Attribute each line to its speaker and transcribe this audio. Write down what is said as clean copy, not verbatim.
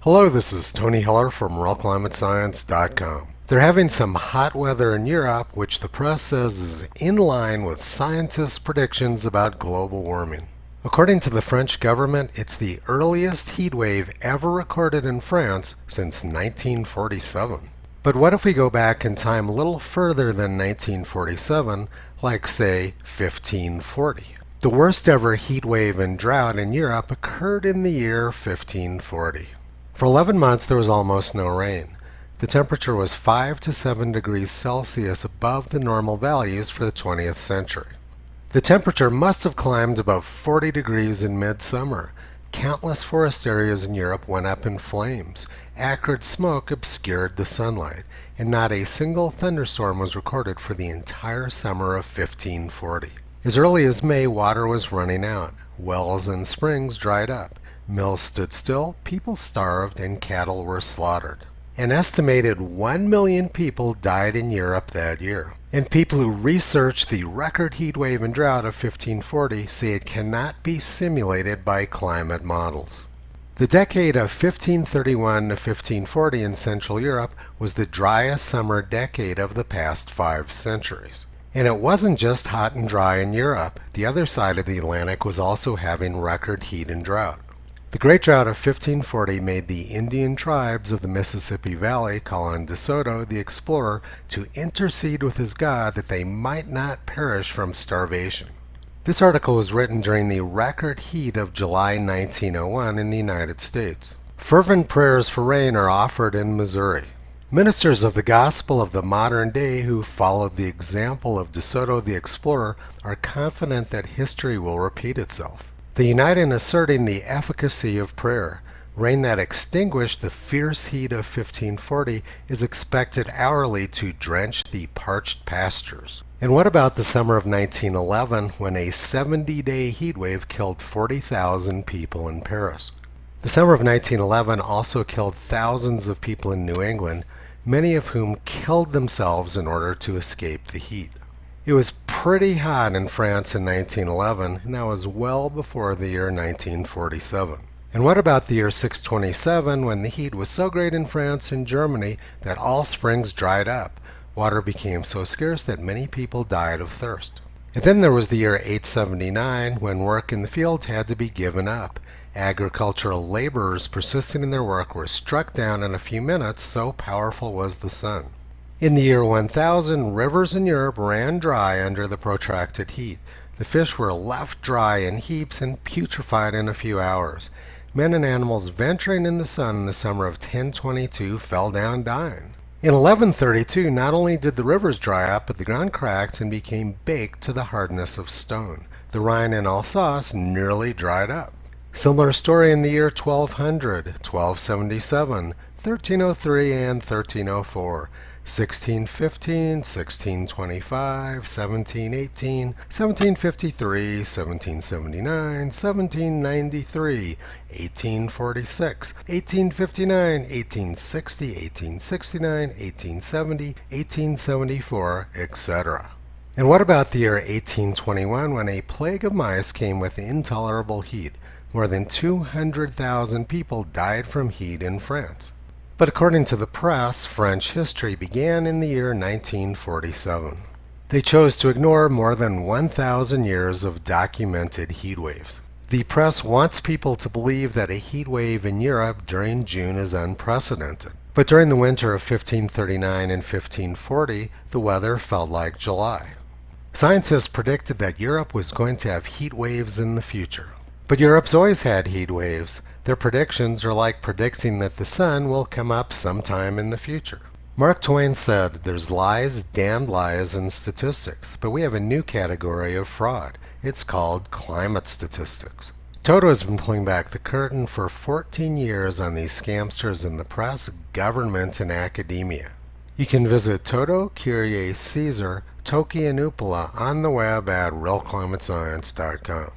Speaker 1: Hello, this is Tony Heller from RealClimateScience.com. They're having some hot weather in Europe, which the press says is in line with scientists' predictions about global warming. According to the French government, it's the earliest heat wave ever recorded in France since 1947. But what if we go back in time a little further than 1947, like say 1540? The worst ever heat wave and drought in Europe occurred in the year 1540. For 11 months there was almost no rain. The temperature was 5 to 7 degrees Celsius above the normal values for the 20th century. The temperature must have climbed above 40 degrees in midsummer. Countless forest areas in Europe went up in flames. Acrid smoke obscured the sunlight, and not a single thunderstorm was recorded for the entire summer of 1540. As early as May, water was running out. Wells and springs dried up. Mills stood still, people starved, and cattle were slaughtered. An estimated 1 million people died in Europe that year. And people who researched the record heat wave and drought of 1540 say it cannot be simulated by climate models. The decade of 1531 to 1540 in Central Europe was the driest summer decade of the past 5 centuries. And it wasn't just hot and dry in Europe. The other side of the Atlantic was also having record heat and drought. The Great Drought of 1540 made the Indian tribes of the Mississippi Valley call on De Soto the explorer to intercede with his god that they might not perish from starvation. This article was written during the record heat of July 1901 in the United States. Fervent prayers for rain are offered in Missouri. Ministers of the gospel of the modern day who followed the example of De Soto the explorer are confident that history will repeat itself. They unite in asserting the efficacy of prayer. Rain that extinguished the fierce heat of 1540 is expected hourly to drench the parched pastures. And what about the summer of 1911 when a 70-day heat wave killed 40,000 people in Paris? The summer of 1911 also killed thousands of people in New England, many of whom killed themselves in order to escape the heat. It was pretty hot in France in 1911, and that was well before the year 1947. And what about the year 627, when the heat was so great in France and Germany that all springs dried up? Water became so scarce that many people died of thirst. And then there was the year 879, when work in the fields had to be given up. Agricultural laborers persisting in their work were struck down in a few minutes, so powerful was the sun. In the year 1000, rivers in Europe ran dry under the protracted heat. The fish were left dry in heaps and putrefied in a few hours. Men and animals venturing in the sun in the summer of 1022 fell down dying. In 1132, not only did the rivers dry up, but the ground cracked and became baked to the hardness of stone. The Rhine and Alsace nearly dried up. Similar story in the year 1200, 1277, 1303, and 1304. 1615, 1625, 1718, 1753, 1779, 1793, 1846, 1859, 1860, 1869, 1870, 1874, etc. And what about the year 1821, when a plague of mice came with intolerable heat? More than 200,000 people died from heat in France. But according to the press, French history began in the year 1947. They chose to ignore more than 1,000 years of documented heat waves. The press wants people to believe that a heat wave in Europe during June is unprecedented. But during the winter of 1539 and 1540, the weather felt like July. Scientists predicted that Europe was going to have heat waves in the future. But Europe's always had heat waves. Their predictions are like predicting that the sun will come up sometime in the future. Mark Twain said, "There's lies, damned lies, in statistics, but we have a new category of fraud. It's called climate statistics." Toto has been pulling back the curtain for 14 years on these scamsters in the press, government, and academia. You can visit Toto, Kyrie Caesar, Toki, and Upala on the web at realclimatescience.com.